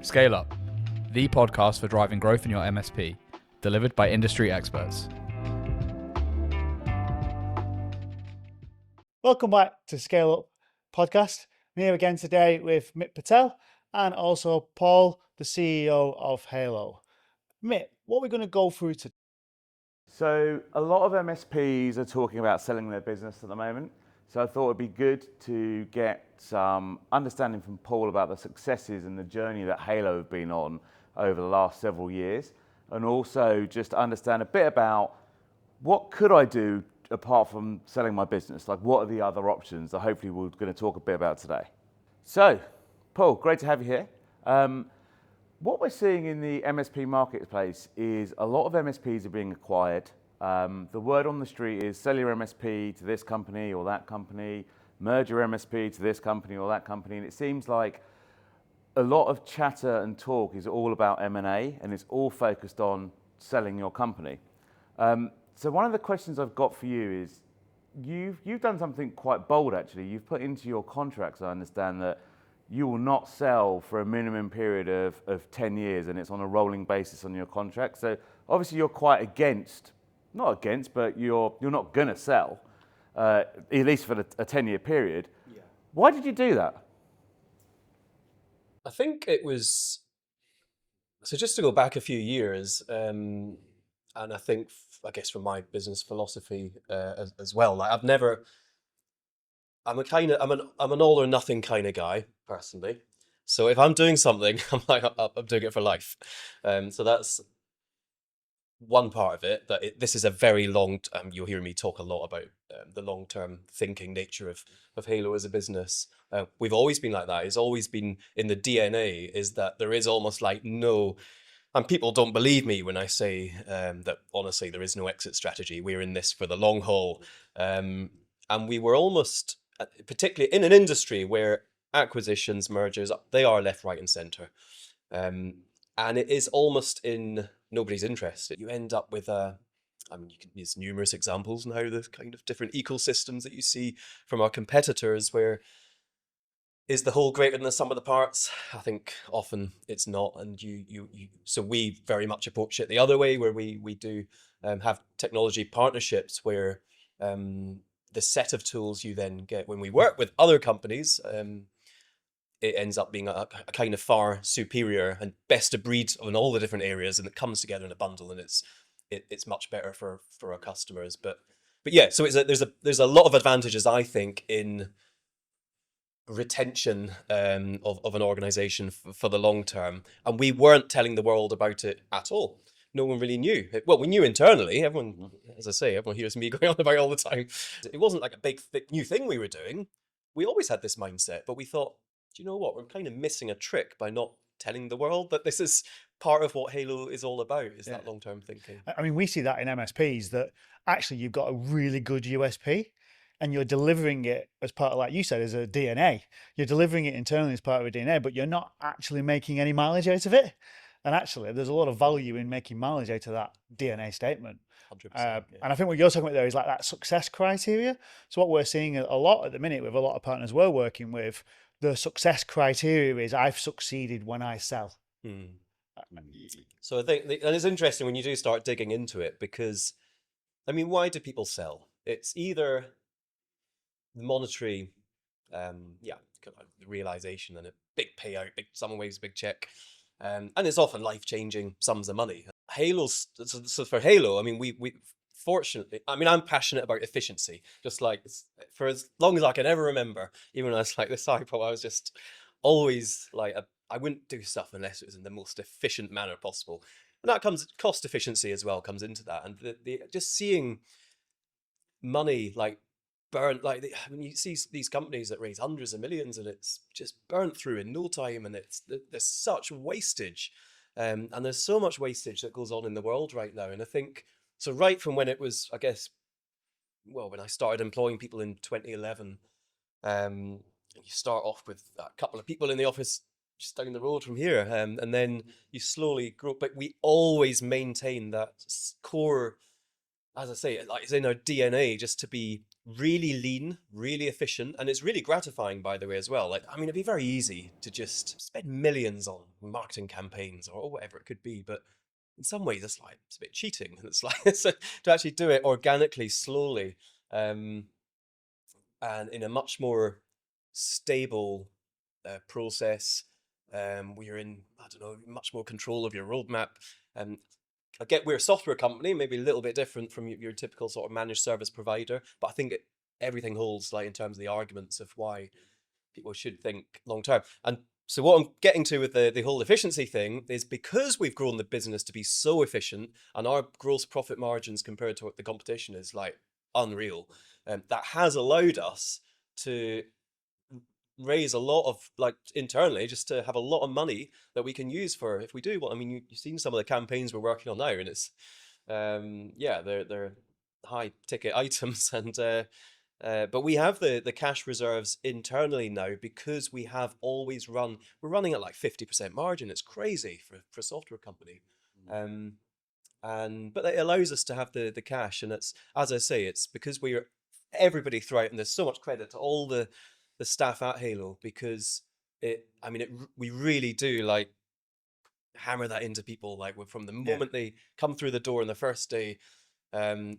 Scale Up, the podcast for driving growth in your MSP, delivered by industry experts. Welcome back to Scale Up podcast. I'm here again today with Mit Patel and also Paul, the CEO of Halo. Mit, what are we going to go through today? So a lot of MSPs are talking about selling their business at the moment. So I thought it'd be good to get some understanding from Paul about the successes and the journey that Halo have been on over the last several years, and also just understand a bit about what could I do apart from selling my business? Like, what are the other options that hopefully we're going to talk a bit about today? So, Paul, great to have you here. What we're seeing in the MSP marketplace is a lot of MSPs are being acquired. The word on the street is sell your MSP to this company or that company, merge your MSP to this company or that company, and it seems like a lot of chatter and talk is all about M&A, and it's all focused on selling your company. So one of the questions I've got for you is, you've done something quite bold actually. You've put into your contracts, I understand, that you will not sell for a minimum period of 10 years, and it's on a rolling basis on your contract. So obviously you're quite not against, but you're not going to sell, at least for a 10-year period. Yeah. Why did you do that? I think it was, so just to go back a few years, and I think, I guess from my business philosophy as well, like I'm an all or nothing kind of guy personally. So if I'm doing something, I'm doing it for life. So that's one part of it, that this is a very long, you'll hear me talk a lot about the long-term thinking nature of Halo as a business. We've always been like that. It's always been in the DNA, is that there is almost like no, and people don't believe me when I say that honestly there is no exit strategy. We're in this for the long haul. And we were almost, particularly in an industry where acquisitions, mergers, they are left, right and center. And it is almost in nobody's interest. You end up with you can use numerous examples now, the kind of different ecosystems that you see from our competitors, where is the whole greater than the sum of the parts? I think often it's not, and so we very much approach it the other way, where we do have technology partnerships where the set of tools you then get when we work with other companies, it ends up being a kind of far superior and best of breed in all the different areas, and it comes together in a bundle, and it's much better for our customers. But yeah, so there's a lot of advantages, I think, in retention of an organization for the long term, and we weren't telling the world about it at all. No one really knew. Well, we knew internally. Everyone, as I say, everyone hears me going on about it all the time. It wasn't like a big new thing we were doing. We always had this mindset, but we thought, do you know what? We're kind of missing a trick by not telling the world that this is part of what Halo is all about, is that long-term thinking. I mean, we see that in MSPs, that actually you've got a really good USP and you're delivering it as part of, like you said, as a DNA. You're delivering it internally as part of a DNA, but you're not actually making any mileage out of it. And actually, there's a lot of value in making mileage out of that DNA statement. 100%, yeah. And I think what you're talking about there is like that success criteria. So what we're seeing a lot at the minute with a lot of partners we're working with, the success criteria is I've succeeded when I sell. So I think, and it's interesting when you do start digging into it, because, I mean, why do people sell? It's either monetary, realization and a big payout, someone waves a big check, and it's often life-changing sums of money. So for Halo, I mean, we fortunately, I mean, I'm passionate about efficiency, just like for as long as I can ever remember. Even when I was like this iPod, I was just always like, I wouldn't do stuff unless it was in the most efficient manner possible. And that comes, cost efficiency as well comes into that. And the just seeing money like burnt, like when you see these companies that raise hundreds of millions and it's just burnt through in no time, and there's such wastage. And there's so much wastage that goes on in the world right now. And I think, so right from when it was, I guess, well, when I started employing people in 2011, you start off with a couple of people in the office just down the road from here, and then you slowly grow. But we always maintain that core, as I say, like it's in our DNA, just to be really lean, really efficient, and it's really gratifying, by the way, as well. Like, I mean, it'd be very easy to just spend millions on marketing campaigns or whatever it could be, but in some ways, it's a bit cheating. It's like so to actually do it organically, slowly, and in a much more stable process. We're in, I don't know, much more control of your roadmap. I get we're a software company, maybe a little bit different from your typical sort of managed service provider, but I think everything holds, like in terms of the arguments of why people should think long term. And so what I'm getting to with the whole efficiency thing is because we've grown the business to be so efficient and our gross profit margins compared to what the competition is like unreal, that has allowed us to raise a lot of, like, internally, just to have a lot of money that we can use for if we do what, I mean, you've seen some of the campaigns we're working on now, and it's yeah, they're high ticket items, and but we have the cash reserves internally now because we have always we're running at like 50% margin. It's crazy for a software company. And but it allows us to have the cash, and it's, as I say, it's because we're everybody throughout, and there's so much credit to all the staff at Halo, because we really do like hammer that into people, like from the moment they come through the door on the first day. And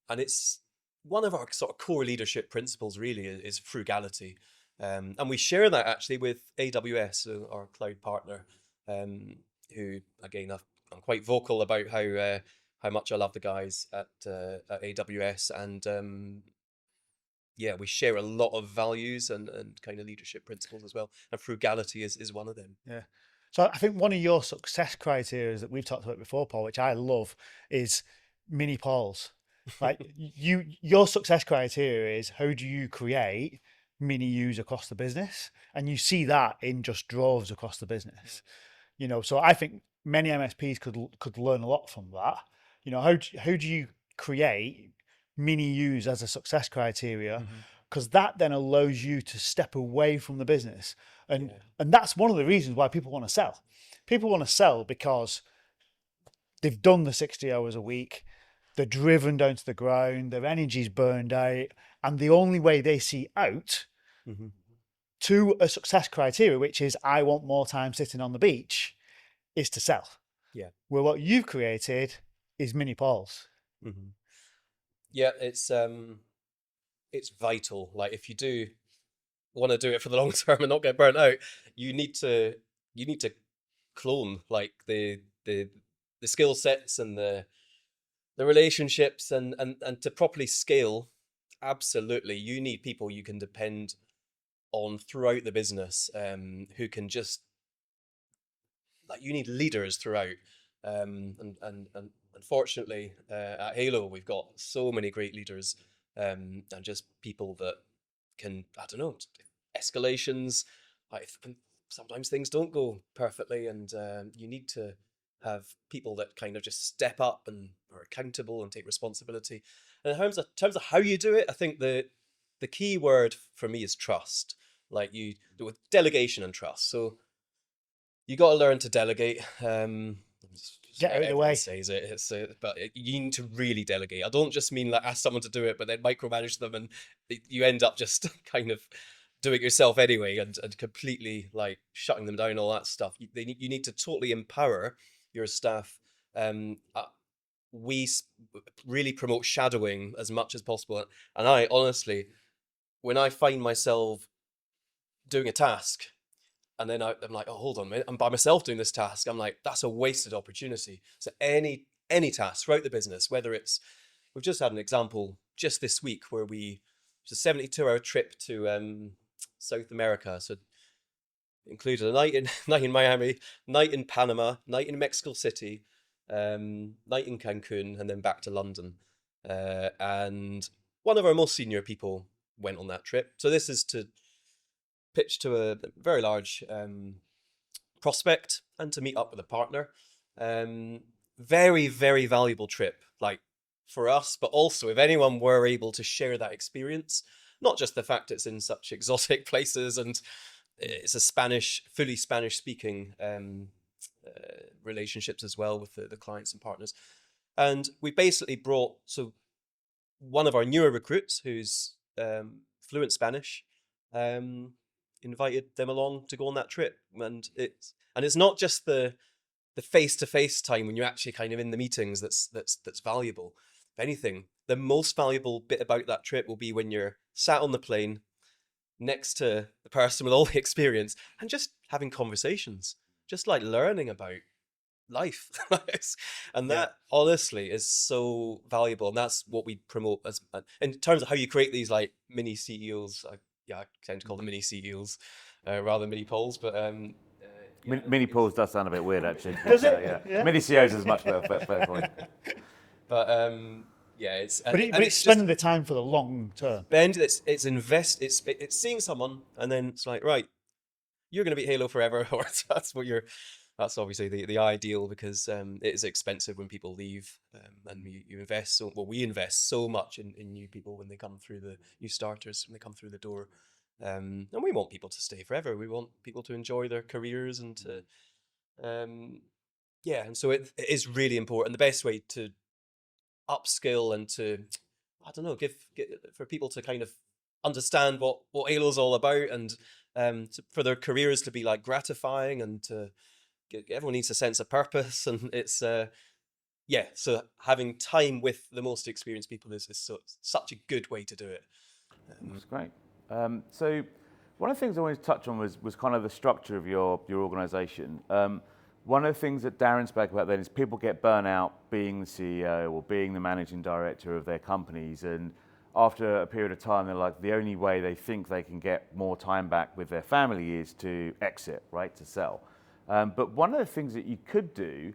it's one of our sort of core leadership principles really is frugality, and we share that actually with AWS, so our cloud partner, who again I'm quite vocal about how much I love the guys at AWS, and yeah, we share a lot of values and kind of leadership principles as well. And frugality is one of them. Yeah. So I think one of your success criteria that we've talked about before, Paul, which I love, is mini Pauls. Like your success criteria is how do you create mini yous across the business? And you see that in just droves across the business. You know, so I think many MSPs could learn a lot from that. You know, how do you create mini yous as a success criteria? Because that then allows you to step away from the business. And that's one of the reasons why people want to sell. People want to sell because they've done the 60 hours a week, they're driven down to the ground, their energy's burned out, and the only way they see out to a success criteria, which is I want more time sitting on the beach, is to sell. Yeah. Well, what you've created is mini Pauls. Yeah, it's vital. Like, if you do want to do it for the long term and not get burnt out, you need to clone like the skill sets and the relationships, and to properly scale. Absolutely, you need people you can depend on throughout the business, who can just, like, you need leaders throughout, and unfortunately, at Halo we've got so many great leaders, and just people that can, I don't know, escalations, like sometimes things don't go perfectly, and you need to have people that kind of just step up and are accountable and take responsibility. And in terms of how you do it, I think the key word for me is trust. Like, you do with delegation and trust. So you got to learn to delegate. Get out of the way. Says it, but you need to really delegate. I don't just mean like ask someone to do it, but then micromanage them, and you end up just kind of doing it yourself anyway, and completely like shutting them down, all that stuff. You need to totally empower your staff. We really promote shadowing as much as possible, and I honestly, when I find myself doing a task, and then I'm like, oh, hold on a minute, I'm by myself doing this task, I'm like, that's a wasted opportunity. So any task throughout the business, whether it's, we've just had an example just this week where it's a 72-hour trip to South America. So included a night in Miami, night in Panama, night in Mexico City, night in Cancun, and then back to London. And one of our most senior people went on that trip. So this is to pitch to a very large prospect and to meet up with a partner. Very, very valuable trip, like for us, but also if anyone were able to share that experience, not just the fact it's in such exotic places and it's a fully Spanish speaking relationships as well with the clients and partners. And we basically brought, so one of our newer recruits who's fluent Spanish invited them along to go on that trip, and it's not just the face-to-face time when you're actually kind of in the meetings that's valuable. If anything, the most valuable bit about that trip will be when you're sat on the plane next to the person with all the experience and just having conversations, just like learning about life. And that honestly is so valuable, and that's what we promote as in terms of how you create these like mini CEOs. I tend to call them mini CEOs rather than mini polls, but Mini pools does sound a bit weird, actually. Does it? Yeah. Yeah. Mini CEOs is much better point. but it's But it's spending the time for the long term. it's seeing someone and then it's like, right, you're going to be Halo forever, or that's obviously the ideal, because it is expensive when people leave, and you invest we invest so much in new people when they come through, the new starters when they come through the door, and we want people to stay forever. We want people to enjoy their careers and to and so it is really important. The best way to upskill and to, I don't know, get for people to kind of understand what Halo's all about, and for their careers to be like gratifying, and to everyone needs a sense of purpose, and it's so having time with the most experienced people is such a good way to do it. That's great. So one of the things I wanted to touch on was kind of the structure of your organisation. One of the things that Darren spoke about then is people get burnout being the CEO or being the managing director of their companies, and after a period of time, they're like, the only way they think they can get more time back with their family is to exit, right, to sell. But one of the things that you could do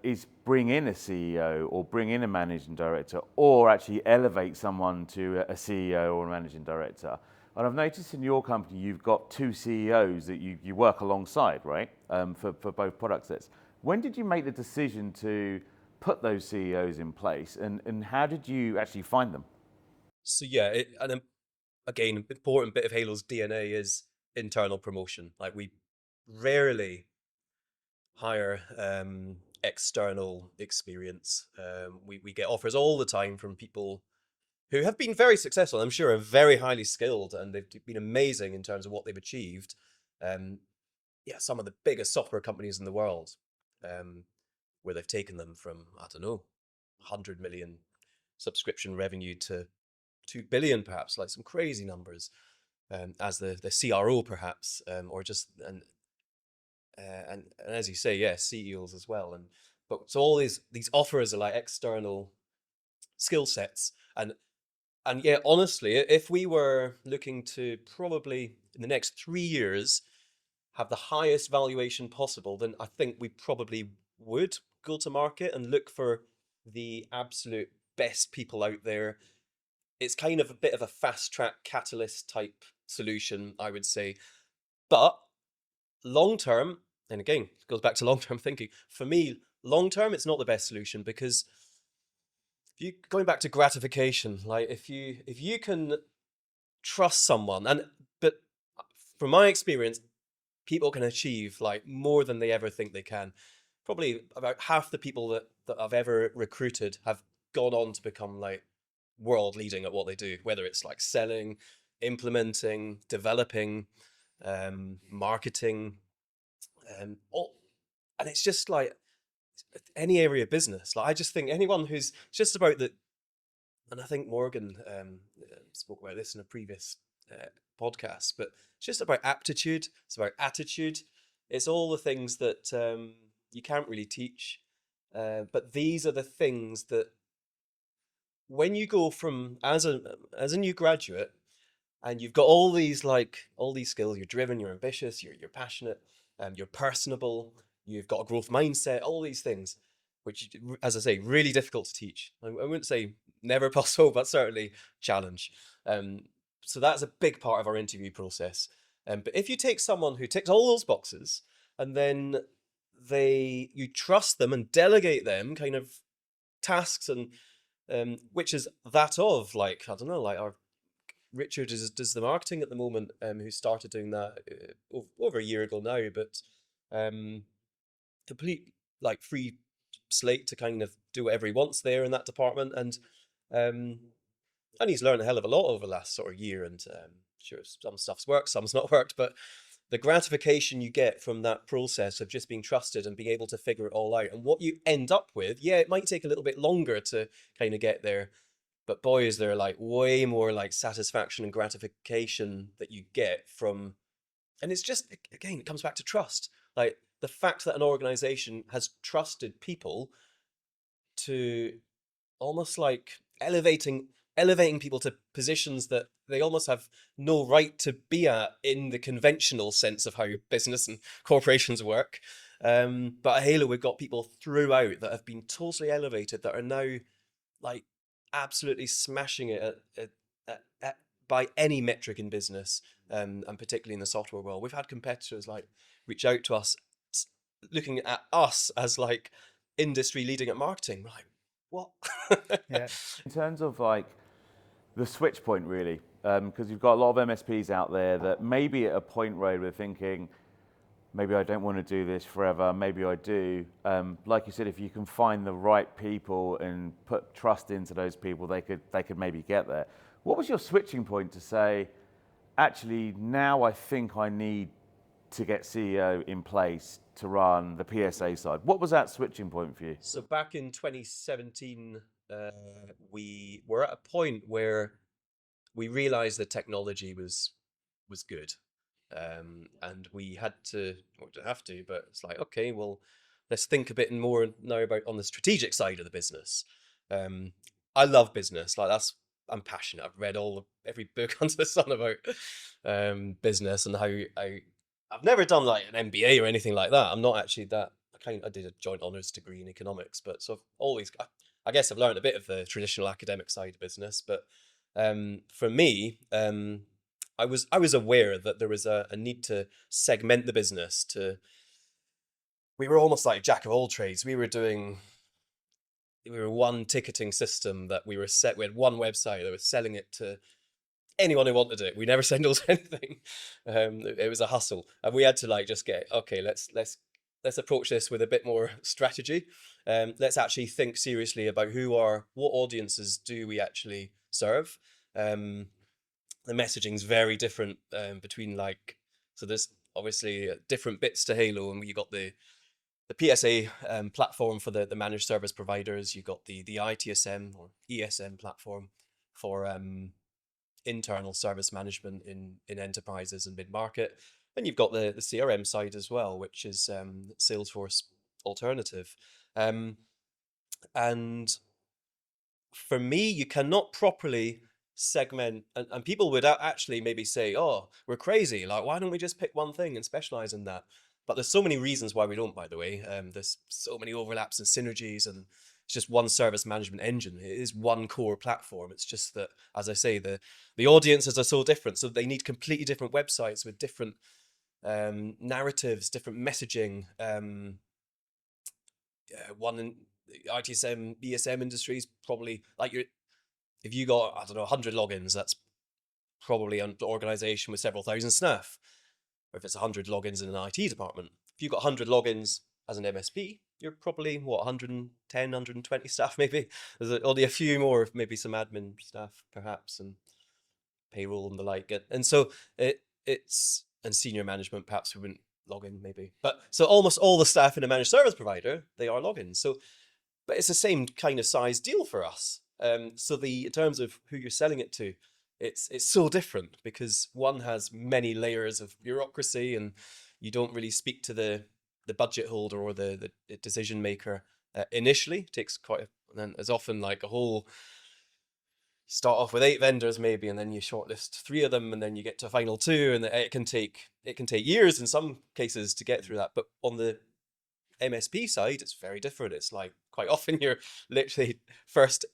is bring in a CEO or bring in a managing director, or actually elevate someone to a CEO or a managing director. And I've noticed in your company, you've got two CEOs that you work alongside, right, for both product sets. When did you make the decision to put those CEOs in place, and how did you actually find them? So again, an important bit of Halo's DNA is internal promotion. Like, we rarely hire external experience. We get offers all the time from people who have been very successful, I'm sure are very highly skilled, and they've been amazing in terms of what they've achieved. Some of the biggest software companies in the world, where they've taken them from, I don't know, 100 million subscription revenue to 2 billion, perhaps, like some crazy numbers, as the CRO perhaps, or just, and as you say, CEOs as well. But so all these offers are like external skill sets, and honestly, if we were looking to probably in the next 3 years have the highest valuation possible, then I think we probably would go to market and look for the absolute best people out there. It's kind of a bit of a fast track catalyst type solution, I would say. But long term, and again, it goes back to long term thinking. For me, long term, it's not the best solution, because going back to gratification, like if you can trust someone, but from my experience, people can achieve like more than they ever think they can. Probably about half the people that I've ever recruited have gone on to become like world leading at what they do, whether it's like selling, implementing, developing, marketing, and it's just like any area of business. Like, I just think anyone who's just about the, and I think Morgan spoke about this in a previous podcast, but it's just about aptitude. It's about attitude. It's all the things that you can't really teach. But these are the things that when you go from as a new graduate, and you've got all these skills, you're driven, you're ambitious, you're passionate, you're personable, you've got a growth mindset, all these things, which, as I say, really difficult to teach. I wouldn't say never possible, but certainly challenge. So that's a big part of our interview process. But if you take someone who ticks all those boxes, and then you trust them and delegate them kind of tasks, and which is that of, like, I don't know, like our Richard does the marketing at the moment, who started doing that over a year ago now, but complete like free slate to kind of do whatever he wants there in that department. And And he's learned a hell of a lot over the last sort of year, and sure, some stuff's worked, some's not worked, but the gratification you get from that process of just being trusted and being able to figure it all out, and what you end up with, yeah, it might take a little bit longer to kind of get there, but boy, is there like way more like satisfaction and gratification that you get from, and it's just, again, it comes back to trust. Like the fact that an organization has trusted people to almost like elevating people to positions that they almost have no right to be at in the conventional sense of how business and corporations work. But at Halo, we've got people throughout that have been totally elevated, that are now like absolutely smashing it by any metric in business, and particularly in the software world. We've had competitors like reach out to us, looking at us as like industry leading at marketing. We're like, what? Yeah. In terms of like the switch point, really, because you've got a lot of MSPs out there that maybe at a point where we're thinking, maybe I don't want to do this forever, maybe I do. Like you said, if you can find the right people and put trust into those people, they could maybe get there. What was your switching point to say, actually, now I think I need to get CEO in place to run the PSA side? What was that switching point for you? So back in 2017, we were at a point where we realized the technology was good, and we had to, or didn't have to, but it's like, okay, well, let's think a bit more now about on the strategic side of the business. I love business, like I'm passionate. I've read every book under the sun about business, and how I've never done like an MBA or anything like that. I'm not actually that. I did a joint honours degree in economics, but so I've always, I guess I've learned a bit of the traditional academic side of business. But for me, I was aware that there was a need to segment the business. We were almost like jack of all trades. We were one ticketing system that we had one website that was selling it to anyone who wanted it. We never said no to anything. It was a hustle, and we had to like just get, okay, let's approach this with a bit more strategy. Let's actually think seriously about what audiences do we actually serve. The messaging's very different between so there's obviously different bits to Halo, and you got the PSA platform for the managed service providers. You got the ITSM or ESM platform for internal service management in enterprises and mid-market. And you've got the CRM side as well, which is Salesforce alternative. And for me, you cannot properly segment, and people would actually maybe say, oh, we're crazy. Like, why don't we just pick one thing and specialize in that? But there's so many reasons why we don't, by the way. There's so many overlaps and synergies, and it's just one service management engine. It is one core platform. It's just that, as I say, the audiences are so different. So they need completely different websites with different narratives, different messaging. One in the ITSM, ESM industries, probably like if you got, I don't know, 100 logins, that's probably an organization with several thousand staff. Or if it's 100 logins in an IT department, if you've got 100 logins as an MSP, you're probably, 110, 120 staff maybe. There's only a few more, maybe some admin staff perhaps, and payroll and the like. And so it's, and senior management perhaps who wouldn't log in maybe. But so almost all the staff in a managed service provider, they are logins. So, but it's the same kind of size deal for us. So in terms of who you're selling it to, it's so different, because one has many layers of bureaucracy, and you don't really speak to the budget holder or the decision maker initially. It takes and then there's often like a whole, start off with 8 vendors maybe, and then you shortlist 3 of them, and then you get to a final 2, and it can take years in some cases to get through that. But on the MSP side, it's very different. It's like quite often you're literally first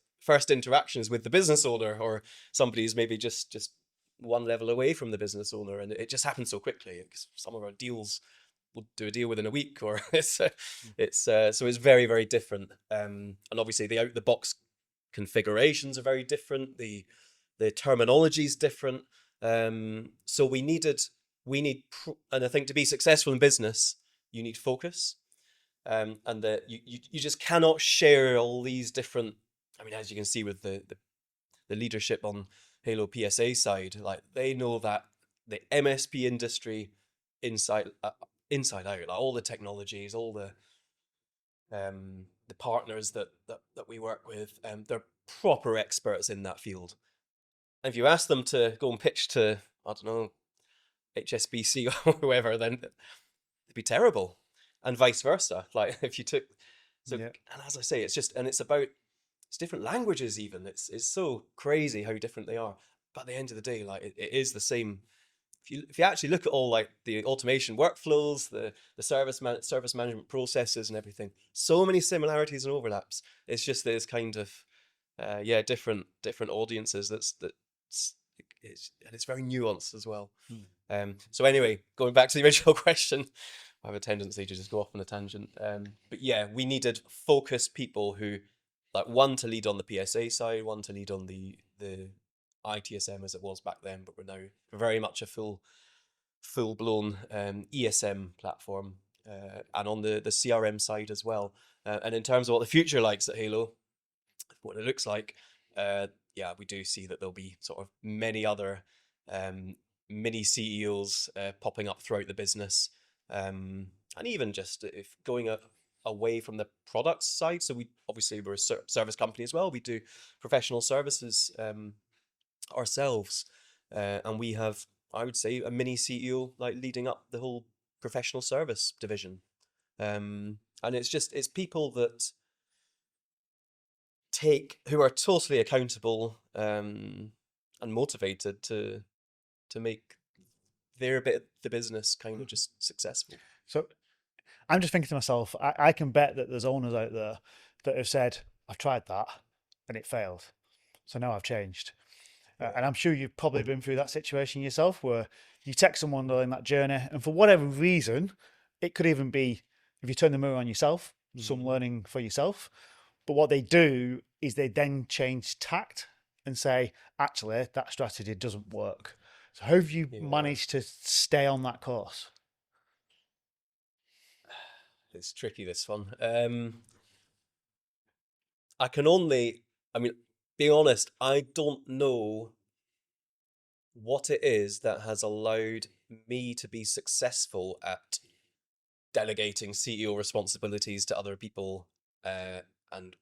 interactions with the business owner, or somebody who's maybe just one level away from the business owner, and it just happens so quickly. Some of our deals, we'll do a deal within a week, or so it's very, very different. And obviously the out the box configurations are very different. The terminology is different. So we need, and I think to be successful in business, you need focus, and that you just cannot share all these different. I mean, as you can see with the the leadership on Halo PSA side, like they know that the MSP industry inside out, like all the technologies, all the partners that we work with, they're proper experts in that field. And if you ask them to go and pitch to, I don't know, HSBC or whoever, then it'd be terrible. And vice versa. Like if you took, and as I say, it's just, and it's different languages even. It's so crazy how different they are. But at the end of the day, like it is the same. If you actually look at all like the automation workflows, the service management processes and everything, so many similarities and overlaps. It's just there's kind of different audiences. It's very nuanced as well. So anyway, going back to the original question, I have a tendency to just go off on a tangent. But yeah, we needed focused people who, like, one to lead on the PSA side, one to lead on the ITSM as it was back then, but we're very much a full-blown ESM platform, and on the CRM side as well. And in terms of what the future likes at Halo, what it looks like, we do see that there'll be sort of many other mini CEOs popping up throughout the business, and even just if going away from the product side. So we're a service company as well. We do professional services ourselves, and we have, I would say, a mini CEO like leading up the whole professional service division, and it's people that who are totally accountable and motivated to make their bit of the business kind of just successful. So I'm just thinking to myself, I can bet that there's owners out there that have said, I've tried that and it failed, so now I've changed. And I'm sure you've probably been through that situation yourself, where you take someone during that journey, and for whatever reason, it could even be, if you turn the mirror on yourself, some learning for yourself. But what they do is they then change tact and say, actually, that strategy doesn't work. So how have you managed to stay on that course? It's tricky, this one. Being honest, I don't know what it is that has allowed me to be successful at delegating CEO responsibilities to other people, and,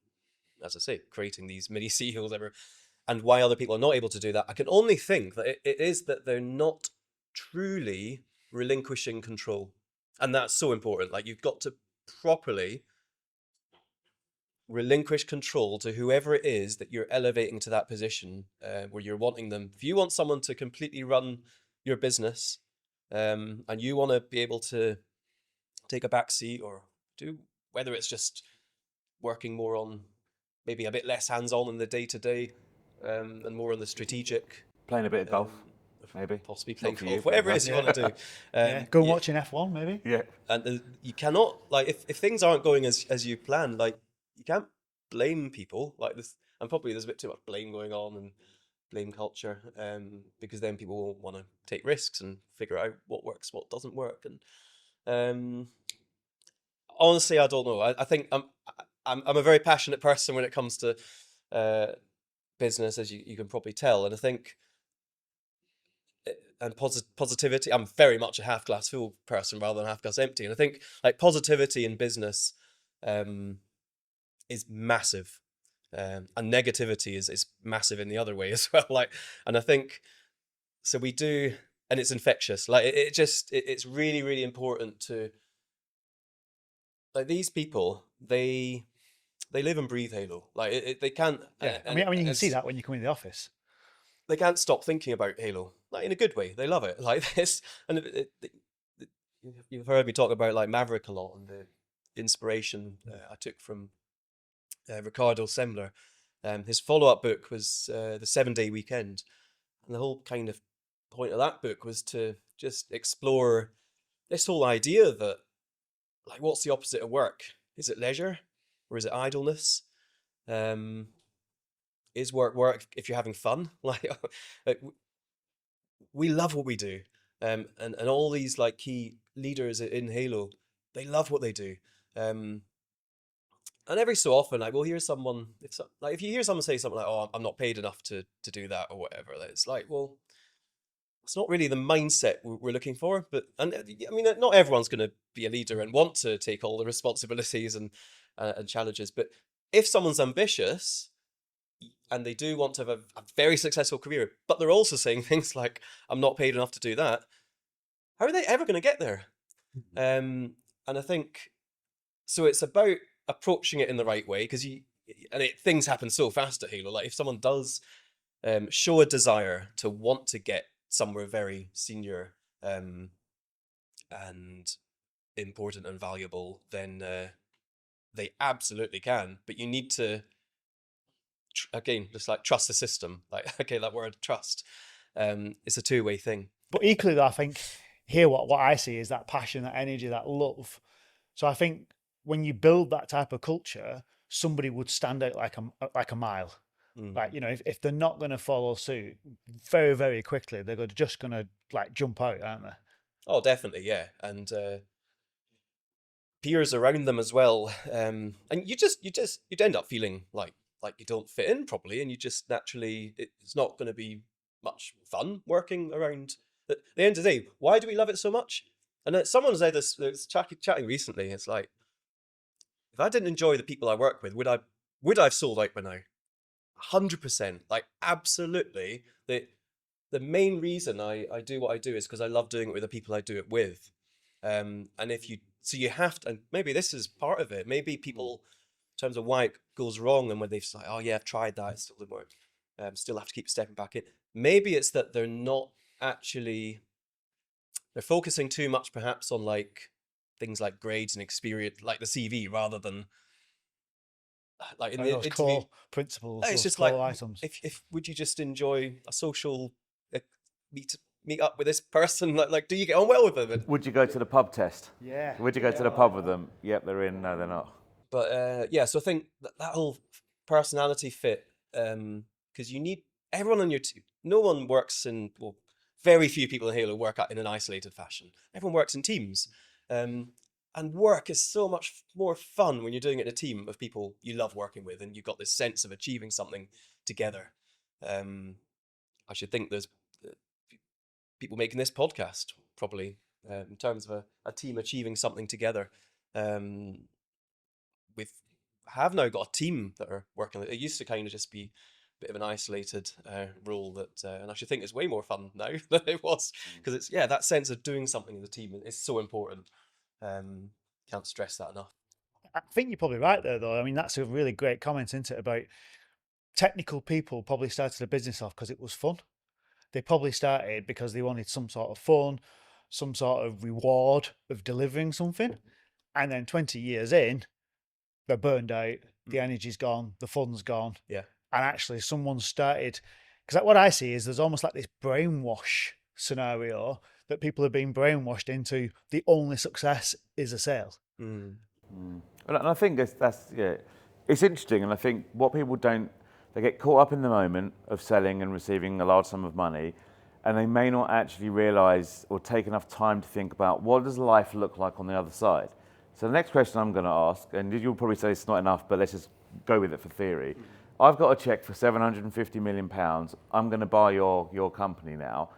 as I say, creating these mini CEOs ever, and why other people are not able to do that. I can only think that it is that they're not truly relinquishing control. And that's so important. Like, you've got to properly relinquish control to whoever it is that you're elevating to that position, where you're wanting them. If you want someone to completely run your business, and you want to be able to take a back seat or do, whether it's just working more on, maybe a bit less hands-on in the day-to-day, and more on the strategic. Playing a bit of golf, maybe. Possibly playing golf, whatever it is you want to do. Go and watch an F1, maybe. Yeah. And you cannot, like, if things aren't going as you planned, like, you can't blame people like this. And probably there's a bit too much blame going on and blame culture, because then people will want to take risks and figure out what works, what doesn't work. And honestly, I don't know. I think I'm a very passionate person when it comes to business, as you can probably tell. And I think, and positivity, I'm very much a half glass full person rather than half glass empty. And I think, like, positivity in business is massive, and negativity is massive in the other way as well. Like, and I think, so we do, and it's infectious. Like, it's really, really important to, like, these people, they live and breathe Halo. Like, they can't. Yeah, I mean, you can see that when you come in the office. They can't stop thinking about Halo, like, in a good way. They love it, like this. And you've heard me talk about, like, Maverick a lot, and the inspiration I took from Ricardo Semler. His follow-up book was The 7-Day Weekend, and the whole kind of point of that book was to just explore this whole idea that, like, what's the opposite of work? Is it leisure, or is it idleness? Is work if you're having fun? Like we love what we do, and all these, like, key leaders in Halo, they love what they do, and every so often, like we'll hear someone, if you hear someone say something like, "Oh, I'm not paid enough to do that" or whatever, it's like, well, it's not really the mindset we're looking for. But I mean, not everyone's going to be a leader and want to take all the responsibilities and challenges. But if someone's ambitious and they do want to have a very successful career, but they're also saying things like, "I'm not paid enough to do that," how are they ever going to get there? And I think so. It's about approaching it in the right way, because things happen so fast at Halo. Like if someone does show a desire to want to get somewhere very senior and important and valuable, then they absolutely can. But you need to again, just like trust the system. Like, okay, that word trust, it's a two-way thing. But equally, though, I think here what I see is that passion, that energy, that love. So I think when you build that type of culture, somebody would stand out like a mile. Like, you know, if they're not going to follow suit very, very quickly, they're just going to like jump out, aren't they? Oh, definitely, yeah. And peers around them as well. And you'd end up feeling like you don't fit in properly, and you just naturally, it's not going to be much fun working around. At the end of the day, why do we love it so much? And someone said this chatting recently. It's like, if I didn't enjoy the people I work with, would I have sold out by now? 100%, like absolutely. The main reason I do what I do is because I love doing it with the people I do it with. And you have to, and maybe this is part of it. Maybe people, in terms of why it goes wrong and when they've like, oh yeah, I've tried that, it still didn't work. Still have to keep stepping back in. Maybe it's that they're focusing too much perhaps on like things like grades and experience, like the CV, rather than like in the those interview core principles. it's Those just core like, items. if would you just enjoy a social meet up with this person, like do you get on well with them? Would you go to the pub test? Yeah. Would you go to the pub with them? Yep, they're in. No, they're not. But yeah, so I think that whole personality fit, because you need everyone on your team. No one works in, well, very few people in Halo work out in an isolated fashion. Everyone works in teams. And work is so much more fun when you're doing it in a team of people you love working with, and you've got this sense of achieving something together. I should think there's people making this podcast probably, in terms of a team achieving something together. We have now got a team that are working. It used to kind of just be a bit of an isolated role that, and I should think it's way more fun now than it was, because it's that sense of doing something as a team is so important. Can't stress that enough. I think you're probably right there, though. I mean, that's a really great comment, isn't it, about technical people probably started a business off because it was fun. They probably started because they wanted some sort of fun, some sort of reward of delivering something. And then 20 years in, they're burned out, the energy's gone, the fun's gone. Yeah. And actually someone started, because what I see is there's almost like this brainwash scenario that people are being brainwashed into the only success is a sale. And I think that's it's interesting. And I think what people don't, they get caught up in the moment of selling and receiving a large sum of money, and they may not actually realize or take enough time to think about what does life look like on the other side. So the next question I'm going to ask, and you'll probably say it's not enough, but let's just go with it for theory. I've got a check for £750 million. I'm going to buy your company now.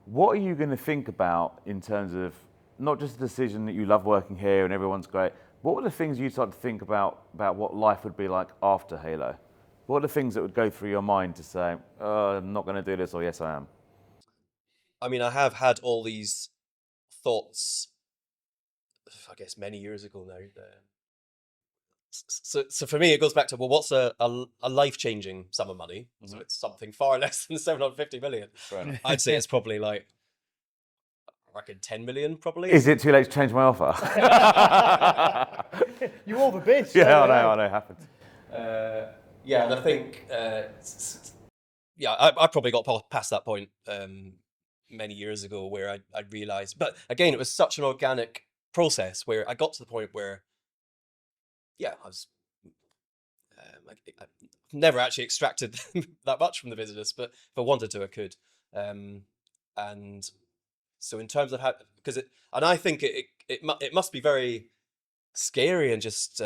What are you going to think about in terms of not just the decision that you love working here and everyone's great? What were the things you start to think about what life would be like after Halo? What are the things that would go through your mind to say, I'm not going to do this, or yes, I am? I mean, I have had all these thoughts, I guess, many years ago now. So for me, it goes back to, well, what's a life-changing sum of money? So it's something far less than 750 million. Right. I'd say it's probably like, I reckon 10 million probably. Is it too late to change my offer? You overbid. Yeah, I know, it happened. Yeah, and I think, I probably got past that point many years ago where I realised, but again, it was such an organic process where I got to the point where, I was, I've never actually extracted that much from the business, but if I wanted to, I could. And so in terms of how, and I think it must be very scary and just,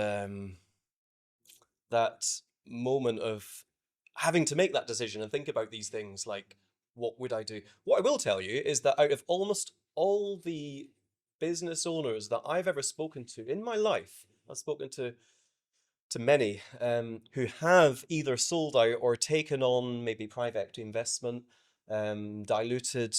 that moment of having to make that decision and think about these things like, what would I do? What I will tell you is that out of almost all the business owners that I've ever spoken to in my life, I've spoken to many who have either sold out or taken on maybe private equity investment, diluted,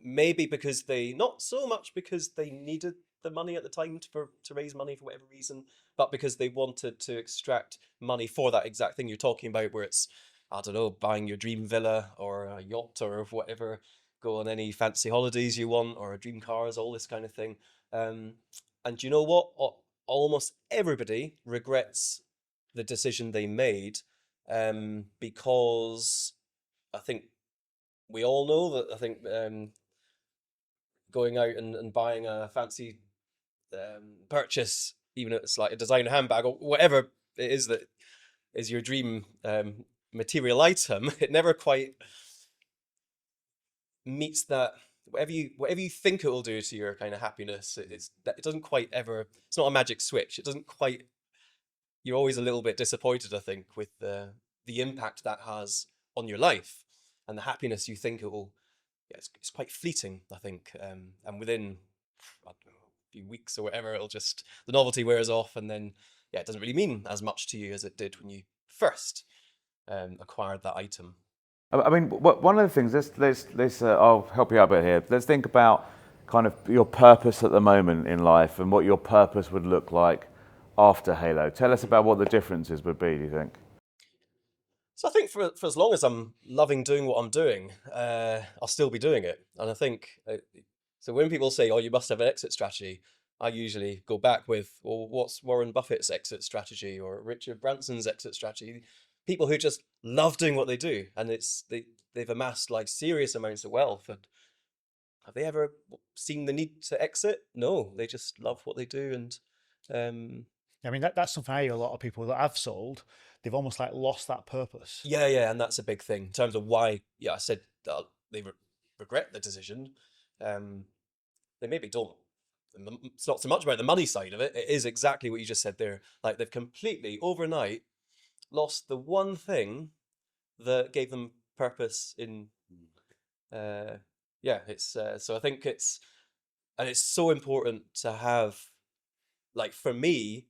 maybe because not so much because they needed the money at the time to raise money for whatever reason, but because they wanted to extract money for that exact thing you're talking about, where it's, I don't know, buying your dream villa or a yacht or whatever, go on any fancy holidays you want, or dream cars, all this kind of thing. And you know what? Almost everybody regrets the decision they made, because I think we all know that I think going out and buying a fancy purchase, even if it's like a designer handbag or whatever it is that is your dream material item, it never quite meets that. Whatever you think it will do to your kind of happiness, it doesn't quite ever. It's not a magic switch. It doesn't quite. You're always a little bit disappointed, I think, with the impact that has on your life and the happiness you think it will. Yeah, it's quite fleeting, I think, and within, I don't know, a few weeks or whatever, the novelty wears off, and then it doesn't really mean as much to you as it did when you first acquired that item. I mean, one of the things, let's I'll help you out a bit here. Let's think about kind of your purpose at the moment in life and what your purpose would look like after Halo. Tell us about what the differences would be, do you think? So I think for as long as I'm loving doing what I'm doing, I'll still be doing it. And I think, so when people say, oh, you must have an exit strategy, I usually go back with, well, what's Warren Buffett's exit strategy or Richard Branson's exit strategy? People who just love doing what they do, and they've amassed like serious amounts of wealth. And have they ever seen the need to exit? No, they just love what they do. And I mean, that's something a lot of people that I've sold, they've almost like lost that purpose. yeah, and that's a big thing in terms of why. Yeah, I said that they regret the decision. They maybe don't. It's not so much about the money side of it. It is exactly what you just said there. Like they've completely overnight lost the one thing that gave them purpose in. It's so I think it's so important to have, like, for me,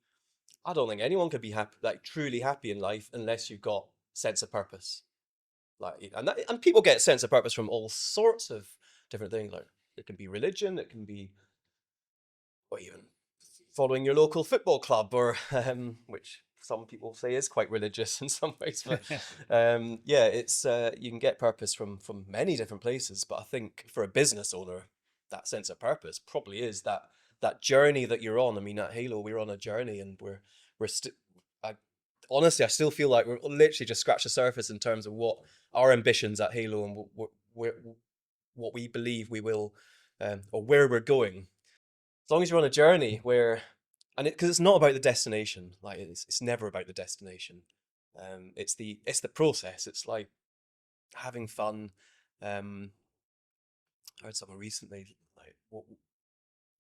I don't think anyone could be happy, like truly happy in life, unless you've got sense of purpose. Like, and people get sense of purpose from all sorts of different things. Like it can be religion, it can be, or even following your local football club, or which some people say is quite religious in some ways. But it's you can get purpose from many different places. But I think for a business owner, that sense of purpose probably is that journey that you're on. I mean, at Halo, we're on a journey, and we're still. Honestly, I still feel like we're literally just scratched the surface in terms of what our ambitions at Halo and what we believe we will, or where we're going. As long as you're on a journey because it's not about the destination. Like it's never about the destination. It's the process. It's like having fun. I heard someone recently, like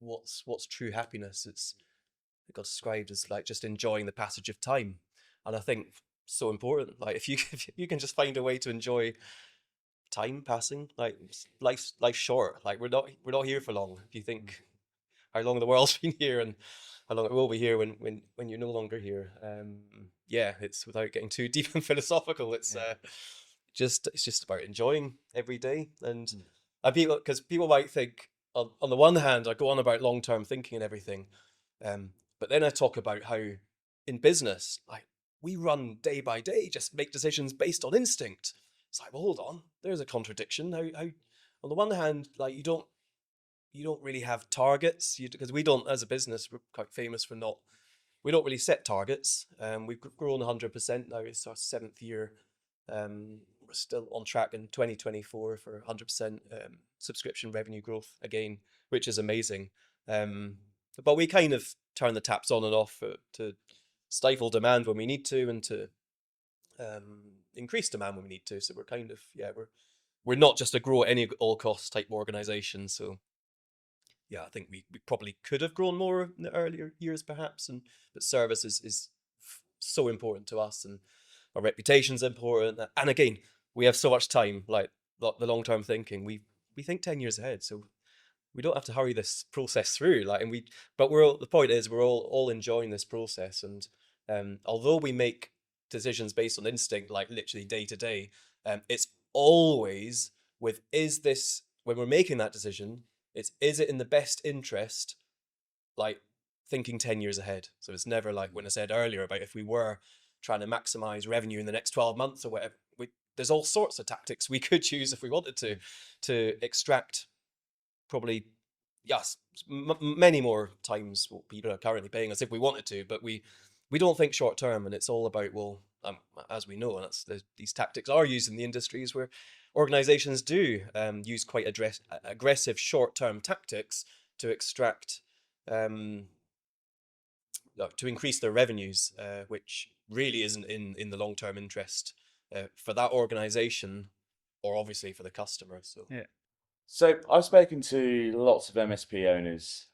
what's true happiness? It got described as like just enjoying the passage of time, and I think so important. Like if you can just find a way to enjoy time passing, like life's short. Like we're not here for long. If you think how long the world's been here and how long it will be here when you're no longer here. It's, without getting too deep and philosophical, it's just about enjoying every day. And because people might think, on the one hand, I go on about long-term thinking and everything, but then I talk about how in business, like we run day by day, just make decisions based on instinct. It's like, well, hold on, there's a contradiction. How on the one hand, like you don't really have targets, because we don't, as a business, we're quite famous for we don't really set targets. We've grown 100% now. It's our 7th year. We're still on track in 2024 for 100% subscription revenue growth again, which is amazing. But we kind of turn the taps on and off to stifle demand when we need to, and to increase demand when we need to. So we're kind of, we're not just a grow at any all costs type organization. So I think we probably could have grown more in the earlier years perhaps, but service is so important to us, and our reputation's important. And again, we have so much time, like the long-term thinking. We think 10 years ahead, so we don't have to hurry this process through. Like, but the point is, we're all enjoying this process. And although we make decisions based on instinct, like literally day to day, it's always with, when we're making that decision, is it in the best interest, like thinking 10 years ahead. So it's never like when I said earlier about if we were trying to maximize revenue in the next 12 months or whatever, there's all sorts of tactics we could choose if we wanted to extract probably, yes, many more times what people are currently paying us if we wanted to, but we don't think short term, and it's all about, well, as we know, and these tactics are used in the industries where organizations do use quite aggressive short term tactics to extract, to increase their revenues, which really isn't in the long term interest for that organization, or obviously for the customer. So Yeah. So I've spoken to lots of MSP owners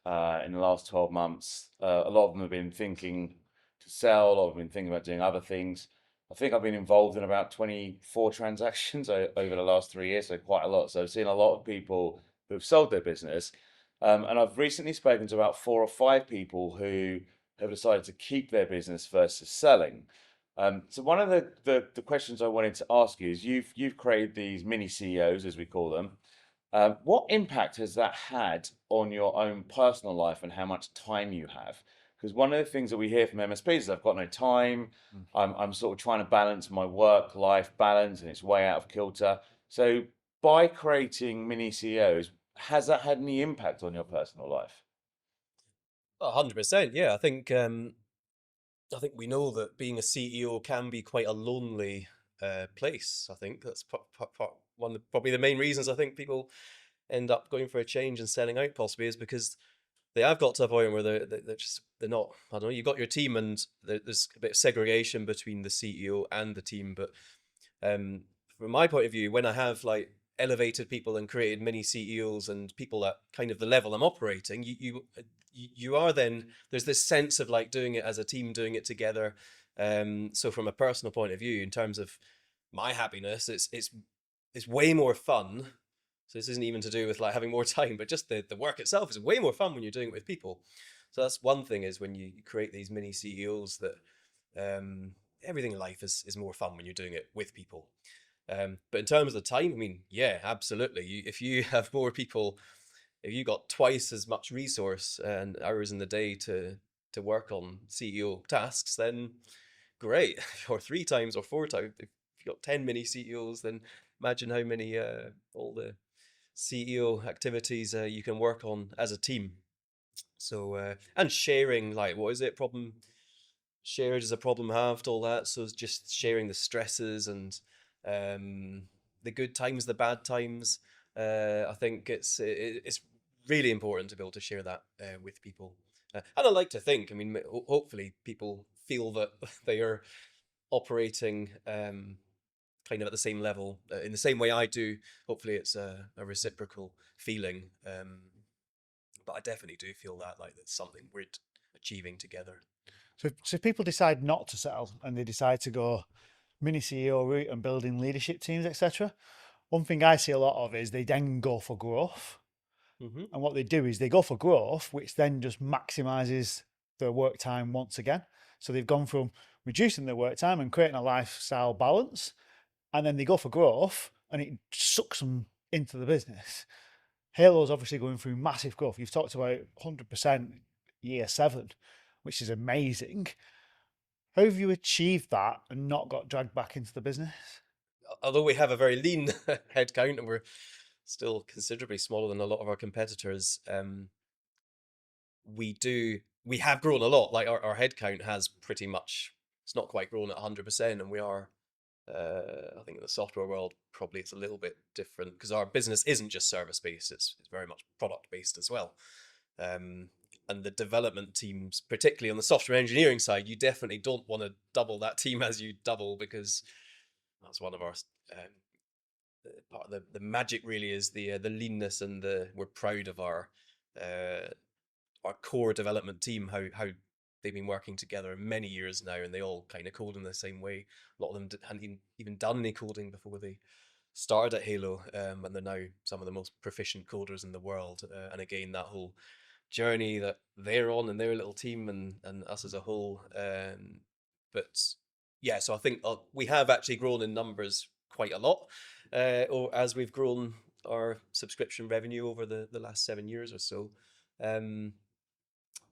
in the last 12 months. A lot of them have been thinking to sell, a lot of them have been thinking about doing other things. I think I've been involved in about 24 transactions over the last 3 years, so quite a lot. So I've seen a lot of people who've sold their business. And I've recently spoken to about 4 or 5 people who have decided to keep their business versus selling. So one of the questions I wanted to ask you is, you've created these mini CEOs, as we call them. What impact has that had on your own personal life and how much time you have? Because one of the things that we hear from MSPs is, I've got no time. I'm sort of trying to balance my work-life balance, and it's way out of kilter. So by creating mini CEOs, has that had any impact on your personal life? 100%, yeah. I think we know that being a CEO can be quite a lonely place. I think that's one of probably the main reasons I think people end up going for a change and selling out, possibly, is because they have got to a point where they're not. I don't know. You've got your team, and there's a bit of segregation between the CEO and the team. But from my point of view, when I have like elevated people and created mini CEOs and people at kind of the level I'm operating, you are then, there's this sense of like doing it as a team, doing it together. So from a personal point of view, in terms of my happiness, it's way more fun. So this isn't even to do with like having more time, but just the work itself is way more fun when you're doing it with people. So that's one thing, is when you create these mini CEOs, that everything in life is more fun when you're doing it with people. But in terms of the time, I mean, yeah, absolutely. If you have more people, if you got twice as much resource and hours in the day to work on CEO tasks, then great. Or 3 times or 4 times. If you got 10 mini CEOs, then imagine how many all the CEO activities you can work on as a team. So and sharing, like, what is it? Problem shared is a problem halved. All that. So it's just sharing the stresses and the good times, the bad times. I think it's really important to be able to share that with people. And I like to think, I mean, hopefully people feel that they are operating kind of at the same level, in the same way I do. Hopefully it's a reciprocal feeling. But I definitely do feel that like that's something we're achieving together. So if people decide not to sell and they decide to go mini CEO route and building leadership teams, etc., one thing I see a lot of is they then go for growth. Mm-hmm. And what they do is they go for growth, which then just maximizes their work time once again. So they've gone from reducing their work time and creating a lifestyle balance, and then they go for growth and it sucks them into the business. Halo's obviously going through massive growth. You've talked about 100% year 7, which is amazing. How have you achieved that and not got dragged back into the business? Although we have a very lean headcount and we're still considerably smaller than a lot of our competitors, we have grown a lot. Like our headcount has pretty much, it's not quite grown at 100%, and we are, I think in the software world, probably it's a little bit different because our business isn't just service based, it's very much product based as well. And the development teams, particularly on the software engineering side, you definitely don't want to double that team as you double, because that's one of our part of the magic really is the leanness, and we're proud of our core development team, how they've been working together many years now, and they all kind of code in the same way. A lot of them hadn't even done any coding before they started at Halo, and they're now some of the most proficient coders in the world. And again, that whole journey that they're on in their little team, and us as a whole. But yeah, so I think we have actually grown in numbers quite a lot, or as we've grown our subscription revenue over the last 7 years or so.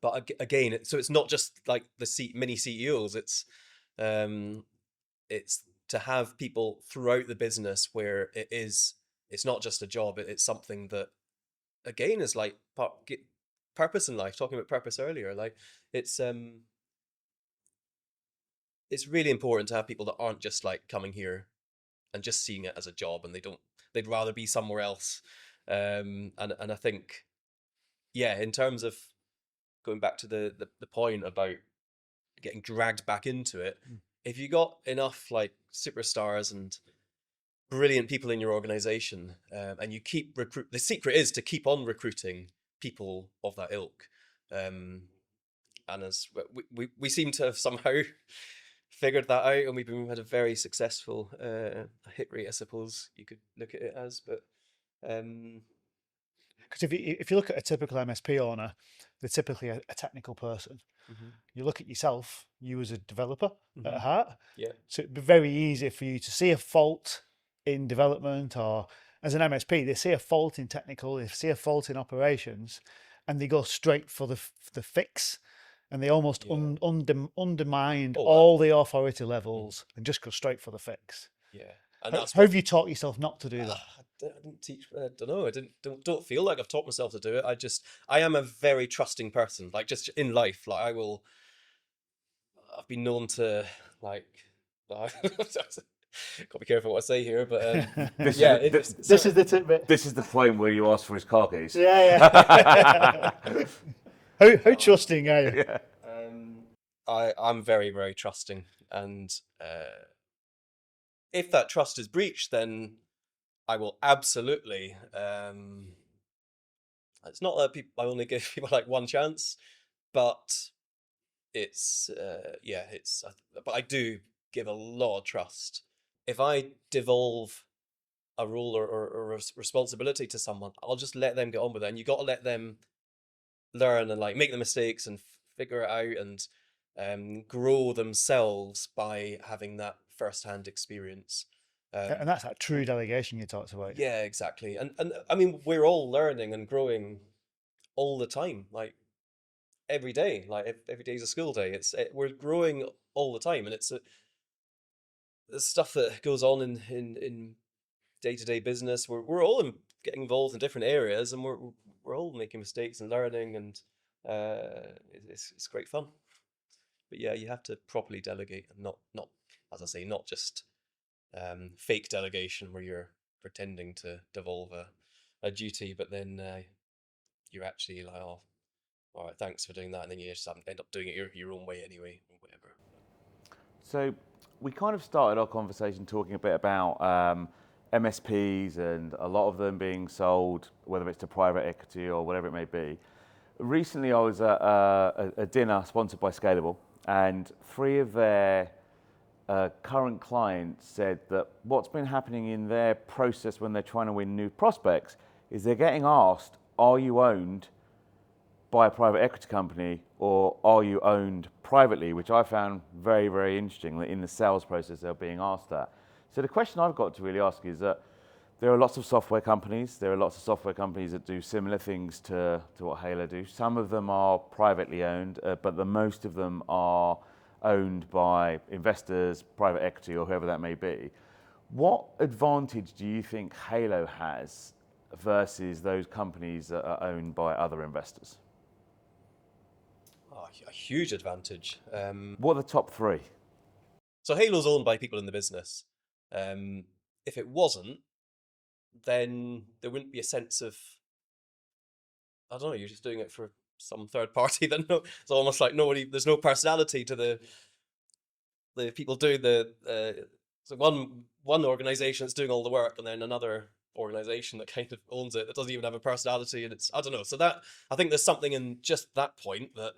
But again, so it's not just like the mini CEOs. It's to have people throughout the business where it's not just a job. It's something that again is like purpose in life. Talking about purpose earlier, like it's really important to have people that aren't just like coming here and just seeing it as a job, and they'd rather be somewhere else. And I think, yeah, in terms of going back to the point about getting dragged back into it, if you got enough like superstars and brilliant people in your organization, and you keep the secret is to keep on recruiting people of that ilk. And as we seem to have somehow figured that out, and we've had a very successful hit rate, I suppose you could look at it as. But because if you look at a typical MSP owner, they're typically a technical person. You look at yourself, you as a developer at heart. Yeah. So it'd be very easy for you to see a fault in development, or as an MSP, they see a fault in technical, they see a fault in operations, and they go straight for the fix, and they almost undermine all the authority levels and just go straight for the fix. Yeah. And how have you taught yourself not to do that? I didn't teach. I don't know. Don't feel like I've taught myself to do it. I am a very trusting person. Like just in life, like I've been known to like. Got to be careful what I say here, but this is the tidbit. This is the point where you ask for his car keys. Yeah. How trusting are you? Yeah. I'm very, very trusting, and if that trust is breached, then I will absolutely. It's not that I only give people like one chance, but it's but I do give a lot of trust. If I devolve a role or a responsibility to someone, I'll just let them get on with it. And you got to let them learn and like make the mistakes and figure it out, and grow themselves by having that first-hand experience. And that's that true delegation you talked about. Yeah, exactly. And I mean, we're all learning and growing all the time, like every day. Like every day is a school day. We're growing all the time, and it's the stuff that goes on in day-to-day business. We're all getting involved in different areas, and we're all making mistakes and learning, and it's great fun. But yeah, you have to properly delegate, and not as I say, not just fake delegation where you're pretending to devolve a duty, but then you're actually like, oh, all right, thanks for doing that, and then you just end up doing it your own way anyway, or whatever. So we kind of started our conversation talking a bit about MSPs and a lot of them being sold, whether it's to private equity or whatever it may be. Recently, I was at a dinner sponsored by Scalable, and 3 of their current clients said that what's been happening in their process when they're trying to win new prospects is they're getting asked, are you owned by a private equity company or are you owned privately, which I found very, very interesting that in the sales process they're being asked that. So the question I've got to really ask is that there are lots of software companies. There are lots of software companies that do similar things to what Halo do. Some of them are privately owned, but the most of them are owned by investors, private equity, or whoever that may be. What advantage do you think Halo has versus those companies that are owned by other investors? Oh, a huge advantage. What are the top 3? So Halo's owned by people in the business. If it wasn't, then there wouldn't be a sense of, I don't know, you're just doing it for some third party that it's almost like there's no personality to the people doing so one organization that's doing all the work, and then another organization that kind of owns it that doesn't even have a personality, and I don't know. So that, I think there's something in just that point that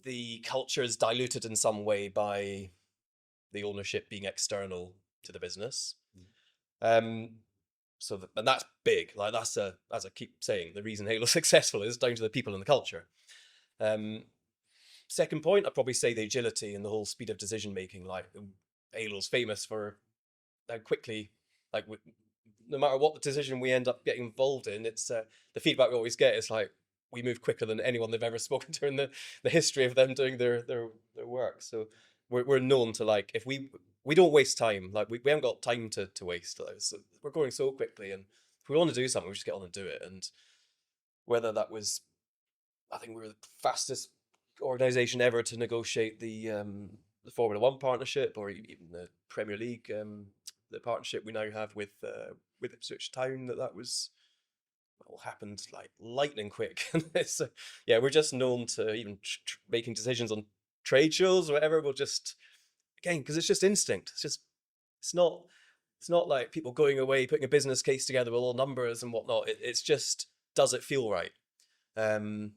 the culture is diluted in some way by the ownership being external to the business. And that's big. Like that's as I keep saying, the reason Halo's successful is down to the people and the culture. Second point, I'd probably say the agility and the whole speed of decision making. Like Halo's famous for how quickly, like no matter what the decision we end up getting involved in, it's the feedback we always get is like we move quicker than anyone they've ever spoken to in the history of them doing their work. So we're known to, like, if we don't waste time. Like we haven't got time to waste. Like, so we're going so quickly, and if we want to do something, we just get on and do it. And whether that was, I think we were the fastest organization ever to negotiate the Formula One partnership, or even the Premier League, the partnership we now have with Ipswich Town. That was all happened like lightning quick. So yeah, we're just known to even making decisions on trade shows or whatever. We'll just, again, because it's just instinct. It's not like people going away putting a business case together with all numbers and whatnot. It's just, does it feel right? The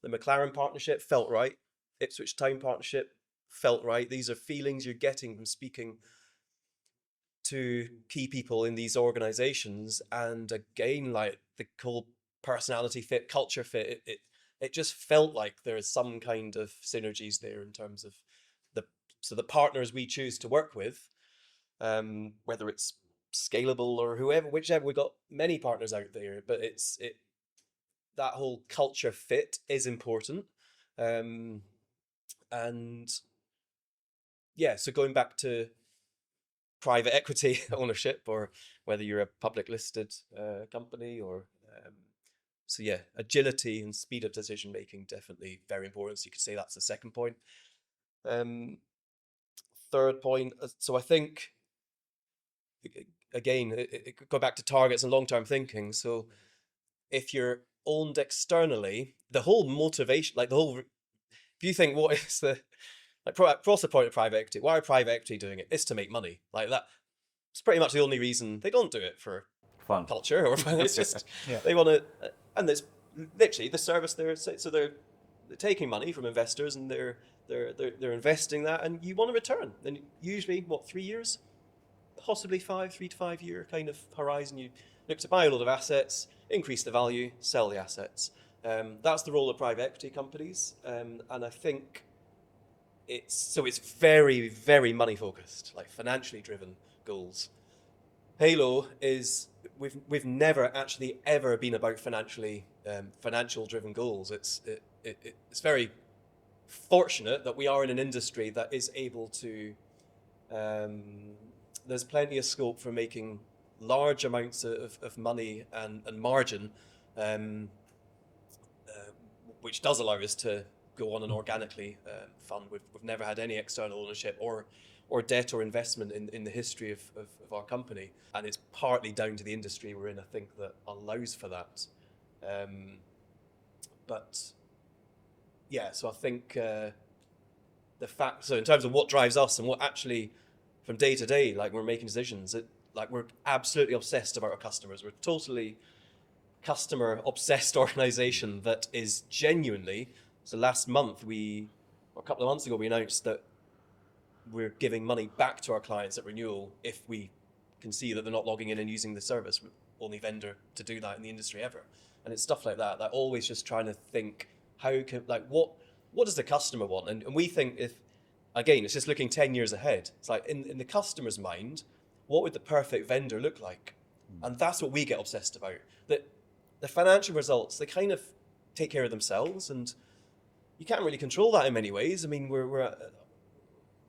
McLaren partnership felt right. Ipswich Town partnership felt right. These are feelings you're getting from speaking to key people in these organizations. And again, like the whole personality fit, culture fit, it just felt like there is some kind of synergies there in terms of the partners we choose to work with, whether it's Scalable or whichever. We've got many partners out there, but that whole culture fit is important. And yeah, so going back to private equity ownership, or whether you're a public listed company, or so yeah, agility and speed of decision making, definitely very important. So you could say that's the second point. Third point, so I think, again, it could go back to targets and long-term thinking. So if you're owned externally, the whole motivation, like if you think, what is the, like, what's the point of private equity? Why are private equity doing it? It's to make money. Like that. It's pretty much the only reason. They don't do it for Fun. culture or fun. It's just, Yeah. they want to, and it's literally the service they're, so they're taking money from investors, and they're investing that, and you want a return. And usually, 3 years, possibly 3 to 5 year kind of horizon. You look to buy a lot of assets, increase the value, sell the assets. That's the role of private equity companies, and I think it's very, very money focused, like financially driven goals. Halo is, we've never actually ever been about financial driven goals. It's very fortunate that we are in an industry that is able to, there's plenty of scope for making large amounts of money and margin, which does allow us to go on and organically fund. We've never had any external ownership or debt or investment in the history of our company, and it's partly down to the industry we're in, I think, that allows for that. But yeah, so I think so in terms of what drives us and what actually from day to day, like we're making decisions, we're absolutely obsessed about our customers. We're totally customer obsessed organization that is genuinely, so last month a couple of months ago, we announced that we're giving money back to our clients at renewal if we can see that they're not logging in and using the service. We're the only vendor to do that in the industry ever. And it's stuff like that, like always just trying to think, what does the customer want? And we think, again, it's just looking 10 years ahead. It's like in the customer's mind, what would the perfect vendor look like? And that's what we get obsessed about. That the financial results, they kind of take care of themselves, and you can't really control that in many ways. I mean, we're at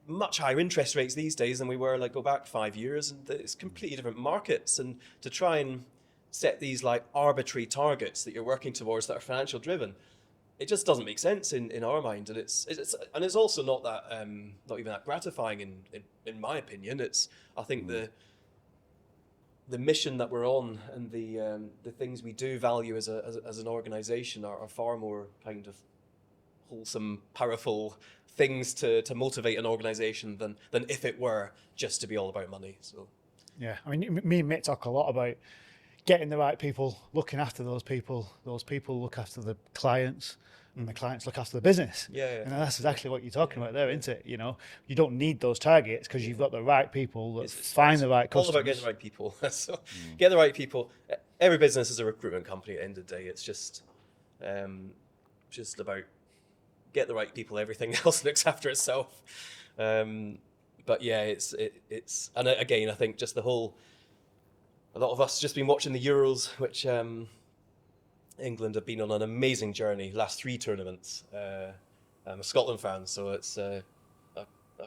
much higher interest rates these days than we were, like, go back 5 years, and it's completely different markets. And to try and set these like arbitrary targets that you're working towards that are financial driven, it just doesn't make sense in our mind. And it's also not that not even that gratifying in my opinion. I think the mission that we're on and the things we do value as an organization are far more kind of wholesome, powerful things to motivate an organization than if it were just to be all about money. So yeah, I mean, me and Mitt talk a lot about getting the right people, looking after those people look after the clients, and the clients look after the business. Yeah. And that's exactly what you're talking about there, isn't it? You know, you don't need those targets because you've got the right people that find the right customers. All about getting the right people. So get the right people. Every business is a recruitment company at the end of the day. It's just about get the right people. Everything else looks after itself. But yeah, it's and again, I think just a lot of us just been watching the Euros, which England have been on an amazing journey. Last 3 tournaments. I'm a Scotland fan, so it's I've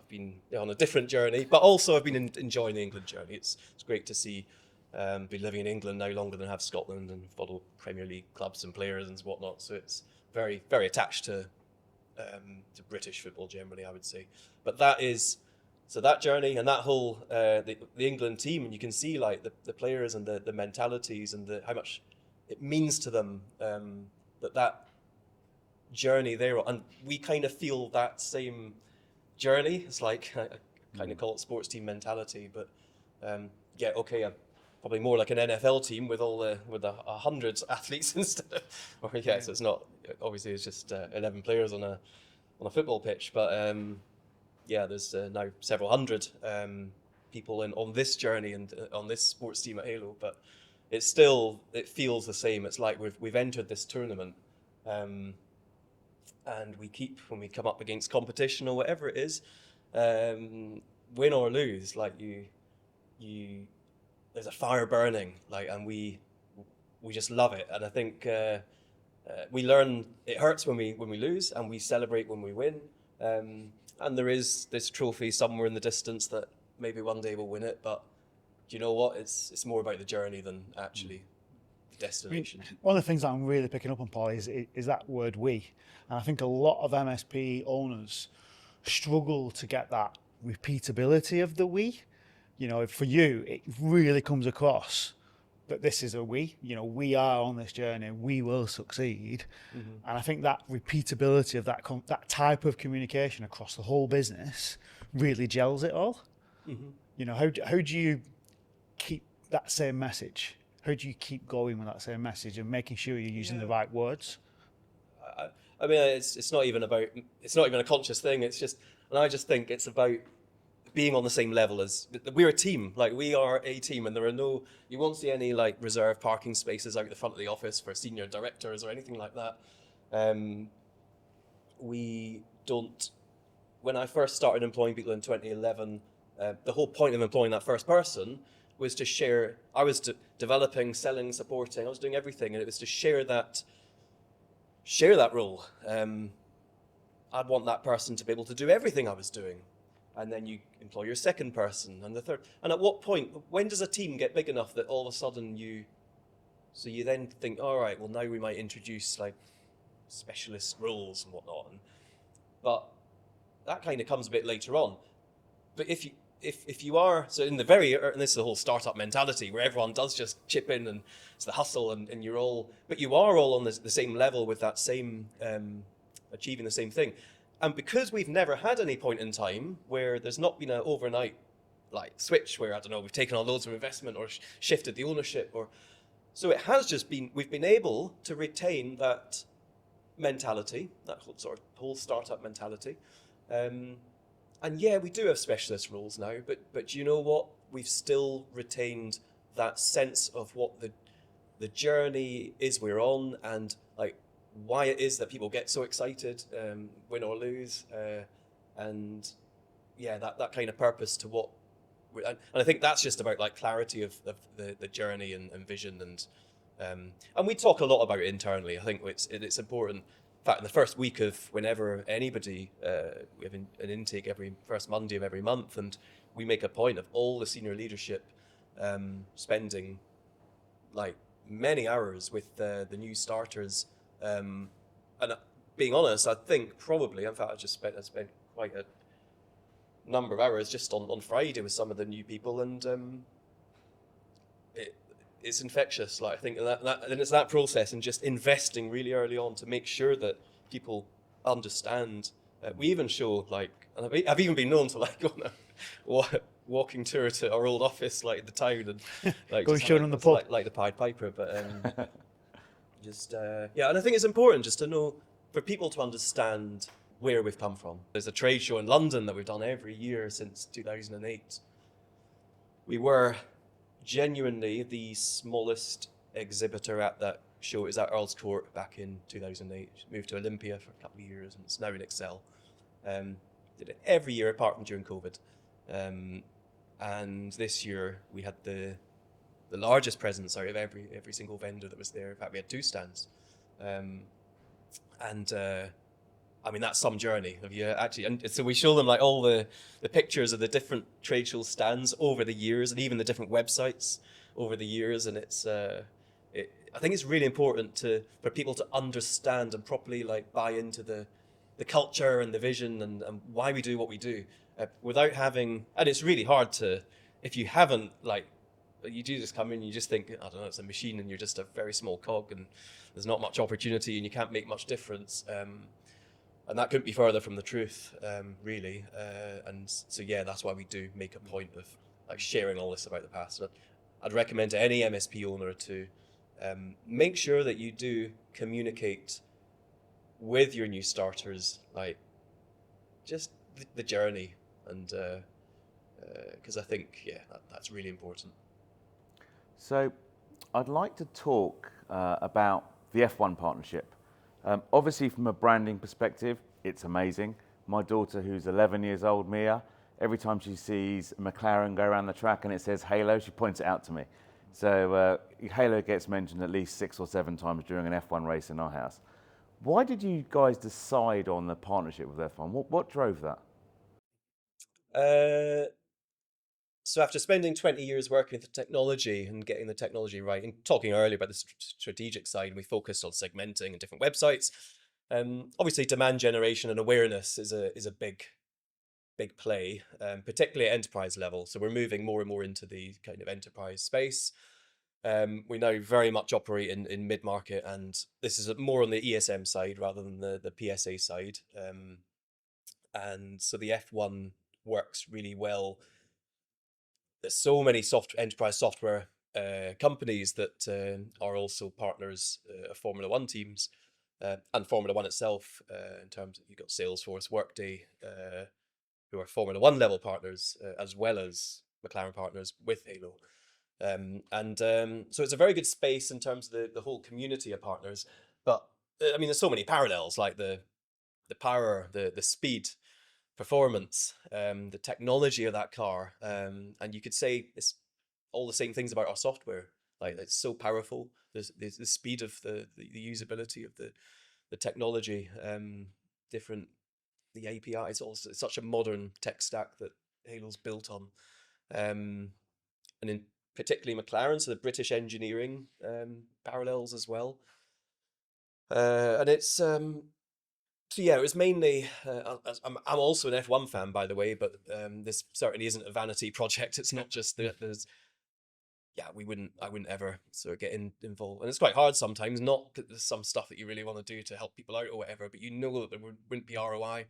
been on a different journey, but also I've been enjoying the England journey. It's great to see be living in England now longer than have Scotland and follow Premier League clubs and players and whatnot. So it's very, very attached to British football generally, I would say. But that journey and that whole the England team, and you can see like the players and the mentalities and how much it means to them that journey there, and we kind of feel that same journey. It's like I kind of call it sports team mentality, but probably more like an NFL team with all with 100 athletes instead of, so it's not, obviously it's just 11 players on a football pitch, but there's now several hundred people on this journey and on this sports team at Halo, but it feels the same. It's like we've entered this tournament, and when we come up against competition or whatever it is, win or lose, like you there's a fire burning, like, and we just love it. And I think we learn it hurts when we lose, and we celebrate when we win. And there is this trophy somewhere in the distance that maybe one day we'll win it, but do you know what? It's more about the journey than actually the destination. I mean, one of the things that I'm really picking up on, Paul, is that word "we," and I think a lot of MSP owners struggle to get that repeatability of the "we." You know, for you, it really comes across that this is a we. You know, we are on this journey. We will succeed, and I think that repeatability of that type of communication across the whole business really gels it all. You know, how do you keep that same message? How do you keep going with that same message and making sure you're using the right words? I mean, it's not even a conscious thing. It's just, and I just think it's about being on the same level as we're a team. Like, we are a team, and you won't see any like reserved parking spaces out the front of the office for senior directors or anything like that. We don't. When I first started employing people in 2011, the whole point of employing that first person was to share. I was developing, selling, supporting. I was doing everything, and it was to share that role. I'd want that person to be able to do everything I was doing. And then you employ your second person and the third. And at what point, when does a team get big enough that all of a sudden you then think, all right, well, now we might introduce like specialist roles and whatnot. But that kind of comes a bit later on. But if you are, so and this is the whole startup mentality where everyone does just chip in and it's the hustle and you are all on the same level with that same, achieving the same thing. And because we've never had any point in time where there's not been an overnight like switch where, I don't know, we've taken on loads of investment or shifted the ownership, so it has just been, we've been able to retain that mentality, that whole startup mentality. And yeah, we do have specialist roles now, but you know what? We've still retained that sense of what the journey is we're on, and like why it is that people get so excited, win or lose, and yeah, that kind of purpose to what. And I think that's just about like clarity of the journey and vision, and we talk a lot about it internally. I think it's important. In fact, in the first week of whenever anybody, we have an intake every first Monday of every month, and we make a point of all the senior leadership spending like many hours with the new starters. And being honest, I think probably, in fact, I spent quite a number of hours just on Friday with some of the new people, and it's infectious. Like, I think and it's that process and just investing really early on to make sure that people understand. We even show like, and I've even been known to like, walking tour to our old office, like in the town, and like Go and just show have them the it's pub. like the Pied Piper. But yeah, and I think it's important just to know for people to understand where we've come from. There's a trade show in London that we've done every year since 2008. We were genuinely the smallest exhibitor at that show. It was at Earl's Court back in 2008. Moved to Olympia for a couple of years, and it's now in Excel. Did it every year apart from during COVID. And this year we had the largest presence out of every single vendor that was there. In fact, we had 2 stands. I mean, that's some journey of you actually. And so we show them like all the pictures of the different trade show stands over the years, and even the different websites over the years. And I think it's really important for people to understand and properly like buy into the culture and the vision and why we do what we do without having. And it's really hard to, if you haven't like, you do just come in, you just think, I don't know, it's a machine and you're just a very small cog and there's not much opportunity and you can't make much difference. And that couldn't be further from the truth, really. And so, yeah, that's why we do make a point of like sharing all this about the past. And I'd recommend to any MSP owner to make sure that you do communicate with your new starters, like just the journey, and because I think, yeah, that's really important. So I'd like to talk about the F1 partnership. Obviously, from a branding perspective, it's amazing. My daughter, who's 11 years old, Mia, every time she sees McLaren go around the track and it says Halo, she points it out to me. So Halo gets mentioned at least 6 or 7 times during an F1 race in our house. Why did you guys decide on the partnership with F1? What drove that? So after spending 20 years working with the technology and getting the technology right, and talking earlier about the strategic side, we focused on segmenting and different websites. Obviously, demand generation and awareness is a big play, particularly at enterprise level. So we're moving more and more into the kind of enterprise space. We now very much operate in mid-market, and this is more on the ESM side rather than the PSA side. And so the F1 works really well. There's so many enterprise software companies that are also partners of Formula One teams and Formula One itself. In terms of, you've got Salesforce, Workday, who are Formula One level partners, as well as McLaren partners with Halo. So it's a very good space in terms of the whole community of partners. But I mean, there's so many parallels, like the power, the speed, performance, the technology of that car, and you could say it's all the same things about our software. Like, it's so powerful. There's the speed of the usability of the technology, the API. It's such a modern tech stack that Halo's built on, and in particularly McLaren, so the British engineering parallels as well, and it's. So yeah, it was mainly. I'm also an F1 fan, by the way, but this certainly isn't a vanity project. It's not just that there's. Yeah, I wouldn't ever sort of get involved, and it's quite hard sometimes. Not 'cause there's some stuff that you really want to do to help people out or whatever, but you know that there wouldn't be ROI,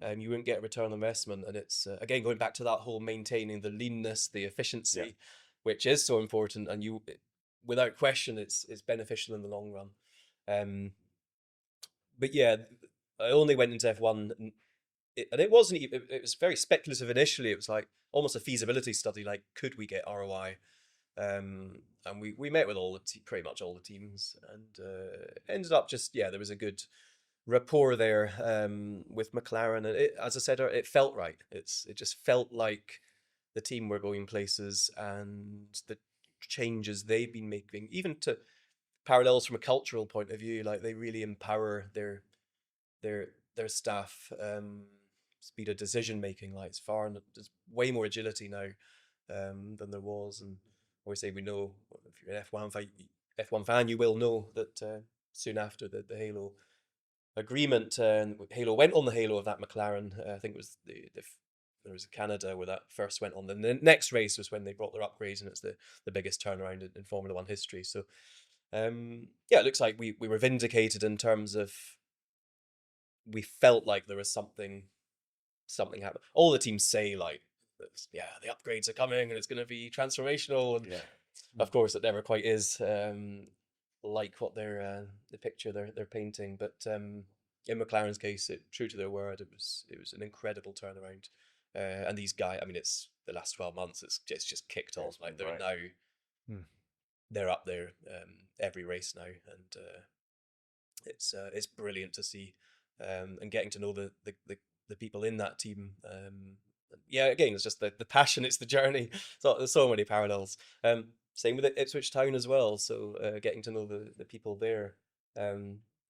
and you wouldn't get a return on investment. And it's again going back to that whole maintaining the leanness, the efficiency, which is so important, and without question, it's beneficial in the long run. But yeah, I only went into F1, and it wasn't even, it was very speculative initially. It was like almost a feasibility study, like, could we get ROI? And we met with pretty much all the teams, and ended up just, there was a good rapport there with McLaren. And as I said, it felt right. It just felt like the team were going places, and the changes they've been making, even to parallels from a cultural point of view, like they really empower their staff, speed of decision making. Like, there's way more agility now than there was. And always say, we know, if you're an F1 fan, you will know that soon after the Halo agreement, Halo went on the Halo of that McLaren. I think it was there was Canada where that first went on. The next race was when they brought their upgrades, and it's the biggest turnaround in Formula One history. So it looks like we were vindicated in terms of, we felt like there was something happened. All the teams say, like, the upgrades are coming and it's going to be transformational. And Yeah. of course, it never quite is like what the picture they're painting. But in McLaren's case, true to their word, it was an incredible turnaround. And these guys, I mean, it's the last 12 months. It's just kicked off. Like they're now, they're up there every race now, and it's brilliant to see, and getting to know the people in that team. Again, it's just the passion, it's the journey. So there's so many parallels. Same with Ipswich Town as well. So getting to know the people there.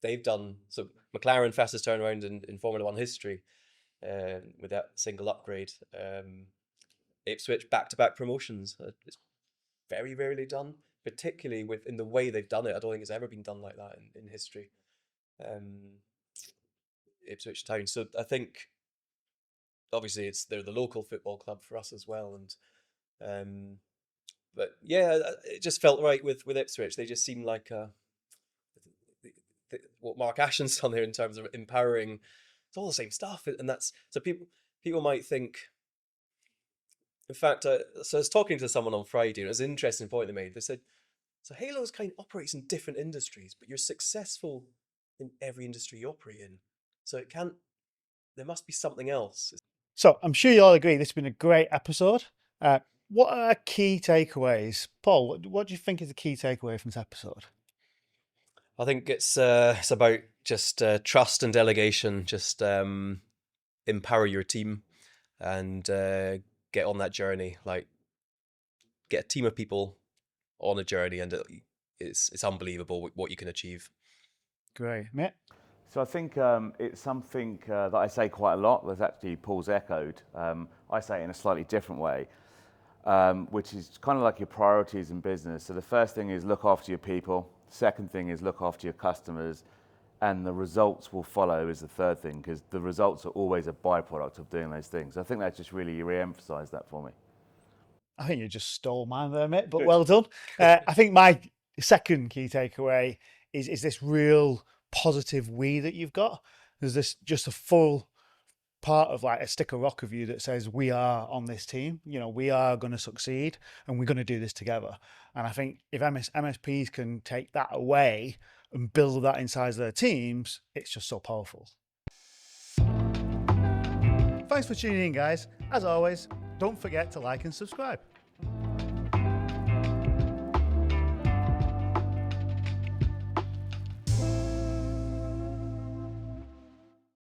They've done so McLaren fastest turnaround in Formula One history with that single upgrade. Ipswich back-to-back promotions. It's very rarely done, particularly in the way they've done it. I don't think it's ever been done like that in history. Ipswich Town. So I think obviously they're the local football club for us as well, and but yeah, it just felt right with Ipswich. They just seemed like what Mark Ashen's done here in terms of empowering. It's all the same stuff, and that's so people might think. In fact, so I was talking to someone on Friday, and it was an interesting point they made. They said, so Halo's kind of operates in different industries, but you're successful in every industry you operate in. So there must be something else. So I'm sure you all agree this has been a great episode. What are key takeaways? Paul, what do you think is the key takeaway from this episode? I think it's about just trust and delegation. Just empower your team and get on that journey. Like get a team of people on a journey, and it's unbelievable what you can achieve. Great, Mitt. So I think it's something that I say quite a lot. That's actually Paul's echoed. I say it in a slightly different way, which is kind of like your priorities in business. So the first thing is look after your people. Second thing is look after your customers. And the results will follow is the third thing, because the results are always a byproduct of doing those things. I think that just really re-emphasised that for me. I think you just stole mine there, Mitt, but well done. I think my second key takeaway is this real positive we that you've got. There's this just a full part of like a stick of rock of you that says we are on this team, we are going to succeed and we're going to do this together. And I think if MSPs can take that away and build that inside their teams, it's just so powerful. Thanks for tuning in, guys. As always, don't forget to like and subscribe.